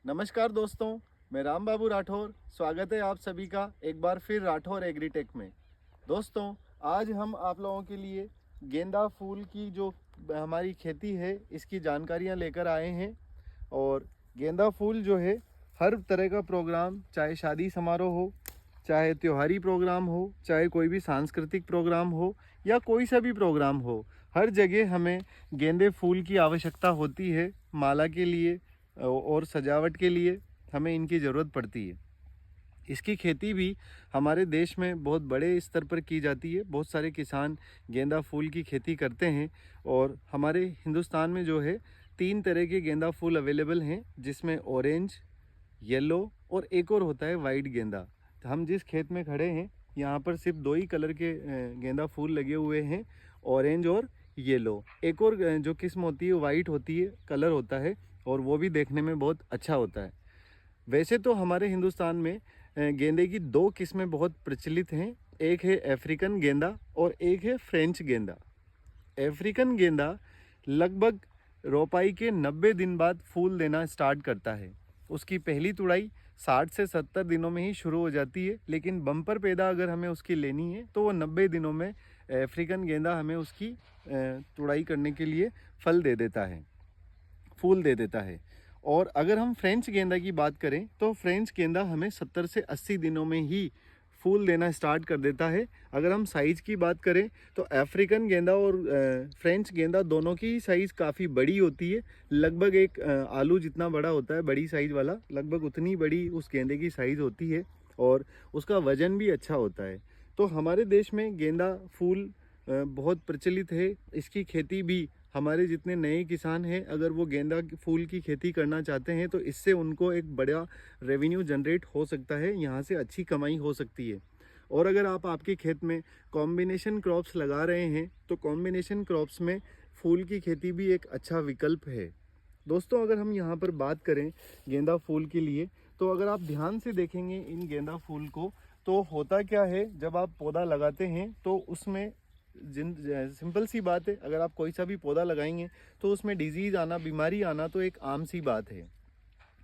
नमस्कार दोस्तों, मैं राम बाबू राठौर। स्वागत है आप सभी का एक बार फिर राठौर एग्रीटेक में। दोस्तों, आज हम आप लोगों के लिए गेंदा फूल की जो हमारी खेती है इसकी जानकारियां लेकर आए हैं। और गेंदा फूल जो है हर तरह का प्रोग्राम, चाहे शादी समारोह हो, चाहे त्योहारी प्रोग्राम हो, चाहे कोई भी सांस्कृतिक प्रोग्राम हो या कोई सा भी प्रोग्राम हो, हर जगह हमें गेंदे फूल की आवश्यकता होती है। माला के लिए और सजावट के लिए हमें इनकी ज़रूरत पड़ती है। इसकी खेती भी हमारे देश में बहुत बड़े स्तर पर की जाती है। बहुत सारे किसान गेंदा फूल की खेती करते हैं। और हमारे हिंदुस्तान में जो है 3 तरह के गेंदा फूल अवेलेबल हैं, जिसमें ऑरेंज, येलो और एक और होता है वाइट गेंदा। तो हम जिस खेत में खड़े हैं यहाँ पर सिर्फ 2 ही कलर के गेंदा फूल लगे हुए हैं, ऑरेंज और येलो। एक और जो किस्म होती है वाइट होती है, कलर होता है, और वो भी देखने में बहुत अच्छा होता है। वैसे तो हमारे हिंदुस्तान में गेंदे की 2 किस्में बहुत प्रचलित हैं। एक है अफ्रीकन गेंदा और एक है फ्रेंच गेंदा। अफ्रीकन गेंदा लगभग रोपाई के 90 दिन बाद फूल देना स्टार्ट करता है। उसकी पहली तुड़ाई 60 से 70 दिनों में ही शुरू हो जाती है, लेकिन बम्पर पैदा अगर हमें उसकी लेनी है तो वो 90 दिनों में अफ्रीकन गेंदा हमें उसकी तुड़ाई करने के लिए फल दे देता है, फूल दे देता है। और अगर हम फ्रेंच गेंदा की बात करें तो फ्रेंच गेंदा हमें 70 से 80 दिनों में ही फूल देना स्टार्ट कर देता है। अगर हम साइज़ की बात करें तो अफ्रीकन गेंदा और फ्रेंच गेंदा दोनों की साइज़ काफ़ी बड़ी होती है। लगभग एक आलू जितना बड़ा होता है, बड़ी साइज़ वाला, लगभग उतनी बड़ी उस गेंदे की साइज़ होती है। और उसका वज़न भी अच्छा होता है। तो हमारे देश में गेंदा फूल बहुत प्रचलित है। इसकी खेती भी हमारे जितने नए किसान हैं, अगर वो गेंदा फूल की खेती करना चाहते हैं तो इससे उनको एक बड़ा रेवेन्यू जनरेट हो सकता है, यहाँ से अच्छी कमाई हो सकती है। और अगर आप आपके खेत में कॉम्बिनेशन क्रॉप्स लगा रहे हैं तो कॉम्बिनेशन क्रॉप्स में फूल की खेती भी एक अच्छा विकल्प है। दोस्तों, अगर हम यहाँ पर बात करें गेंदा फूल के लिए, तो अगर आप ध्यान से देखेंगे इन गेंदा फूल को, तो होता क्या है, जब आप पौधा लगाते हैं तो उसमें जिन सिंपल सी बात है, अगर आप कोई सा भी पौधा लगाएंगे तो उसमें डिजीज़ आना, बीमारी आना तो एक आम सी बात है।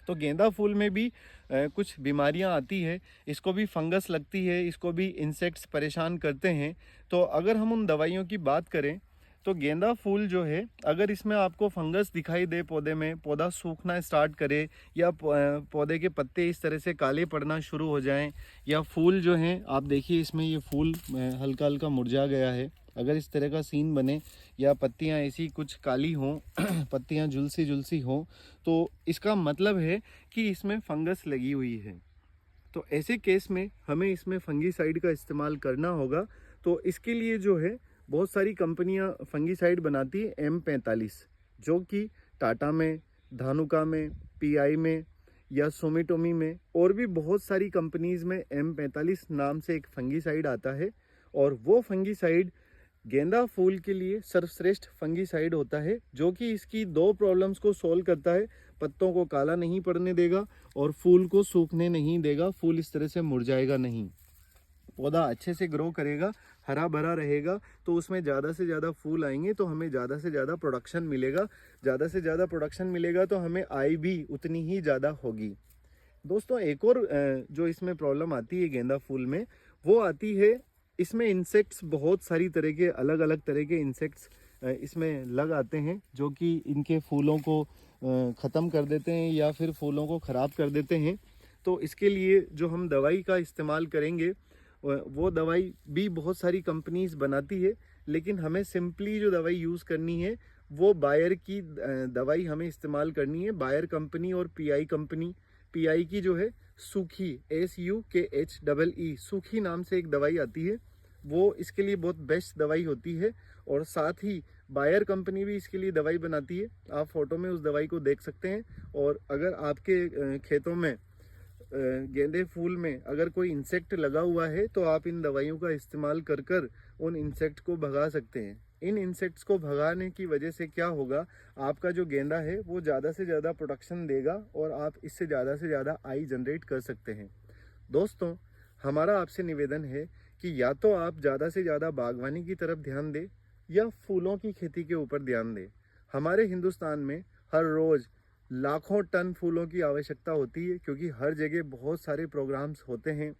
तो गेंदा फूल में भी कुछ बीमारियां आती है। इसको भी फंगस लगती है, इसको भी इंसेक्ट्स परेशान करते हैं। तो अगर हम उन दवाइयों की बात करें तो गेंदा फूल जो है, अगर इसमें आपको फंगस दिखाई दे पौधे में, पौधा सूखना स्टार्ट करे, या पौधे के पत्ते इस तरह से काले पड़ना शुरू हो जाएं, या फूल जो हैं, आप देखिए इसमें ये फूल हल्का हल्का मुरझा गया है, अगर इस तरह का सीन बने, या पत्तियां ऐसी कुछ काली हों पत्तियां झुलसी झुलसी हों, तो इसका मतलब है कि इसमें फंगस लगी हुई है। तो ऐसे केस में हमें इसमें फंगीसाइड का इस्तेमाल करना होगा। तो इसके लिए जो है बहुत सारी कंपनियां फंगीसाइड बनाती है M45, जो कि टाटा में, धानुका में, पीआई में या सोमिटोमी में, और भी बहुत सारी कंपनीज में M45 नाम से एक फंगीसाइड आता है। और वो फंगीसाइड गेंदा फूल के लिए सर्वश्रेष्ठ फंगीसाइड होता है, जो कि इसकी 2 प्रॉब्लम्स को सोल्व करता है। पत्तों को काला नहीं पड़ने देगा और फूल को सूखने नहीं देगा, फूल इस तरह से मुरझाएगा नहीं, पौधा अच्छे से ग्रो करेगा, हरा भरा रहेगा, तो उसमें ज़्यादा से ज़्यादा फूल आएंगे, तो हमें ज़्यादा से ज़्यादा प्रोडक्शन मिलेगा। ज़्यादा से ज़्यादा प्रोडक्शन मिलेगा तो हमें आय भी उतनी ही ज़्यादा होगी। दोस्तों, एक और जो इसमें प्रॉब्लम आती है गेंदा फूल में, वो आती है, इसमें इंसेक्ट्स, बहुत सारी तरह के अलग अलग तरह के इंसेक्ट्स इसमें लग आते हैं, जो कि इनके फूलों को ख़त्म कर देते हैं या फिर फूलों को ख़राब कर देते हैं। तो इसके लिए जो हम दवाई का इस्तेमाल करेंगे, वो दवाई भी बहुत सारी कंपनीज बनाती है, लेकिन हमें सिंपली जो दवाई यूज़ करनी है वो बायर की दवाई हमें इस्तेमाल करनी है। बायर कंपनी और पीआई कंपनी, पीआई की जो है सूखी, SUKHEE, सूखी नाम से एक दवाई आती है, वो इसके लिए बहुत बेस्ट दवाई होती है। और साथ ही बायर कंपनी भी इसके लिए दवाई बनाती है, आप फोटो में उस दवाई को देख सकते हैं। और अगर आपके खेतों में गेंदे फूल में अगर कोई इंसेक्ट लगा हुआ है तो आप इन दवाइयों का इस्तेमाल कर कर उन इंसेक्ट को भगा सकते हैं। इन इंसेक्ट्स को भगाने की वजह से क्या होगा, आपका जो गेंदा है वो ज़्यादा से ज़्यादा प्रोडक्शन देगा और आप इससे ज़्यादा से ज़्यादा आय जनरेट कर सकते हैं। दोस्तों, हमारा आपसे निवेदन है कि या तो आप ज़्यादा से ज़्यादा बागवानी की तरफ ध्यान दें या फूलों की खेती के ऊपर ध्यान दें। हमारे हिंदुस्तान में हर रोज़ लाखों टन फूलों की आवश्यकता होती है, क्योंकि हर जगह बहुत सारे प्रोग्राम्स होते हैं।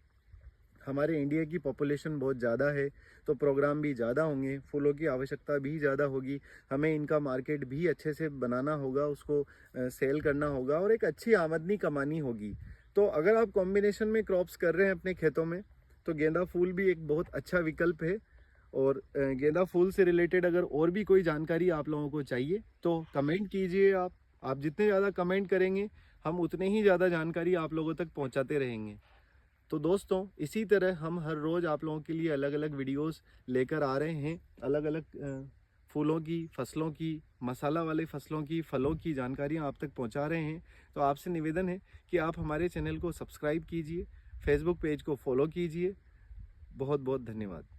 हमारे इंडिया की पॉपुलेशन बहुत ज़्यादा है, तो प्रोग्राम भी ज़्यादा होंगे, फूलों की आवश्यकता भी ज़्यादा होगी। हमें इनका मार्केट भी अच्छे से बनाना होगा, उसको सेल करना होगा और एक अच्छी आमदनी कमानी होगी। तो अगर आप कॉम्बिनेशन में क्रॉप्स कर रहे हैं अपने खेतों में, तो गेंदा फूल भी एक बहुत अच्छा विकल्प है। और गेंदा फूल से रिलेटेड अगर और भी कोई जानकारी आप लोगों को चाहिए तो कमेंट कीजिए। आप जितने ज़्यादा कमेंट करेंगे, हम उतने ही ज़्यादा जानकारी आप लोगों तक पहुंचाते रहेंगे। तो दोस्तों, इसी तरह हम हर रोज़ आप लोगों के लिए अलग अलग वीडियोस लेकर आ रहे हैं। अलग अलग फूलों की, फसलों की, मसाला वाले फसलों की, फलों की जानकारियाँ आप तक पहुंचा रहे हैं। तो आपसे निवेदन है कि आप हमारे चैनल को सब्सक्राइब कीजिए, फेसबुक पेज को फॉलो कीजिए। बहुत बहुत धन्यवाद।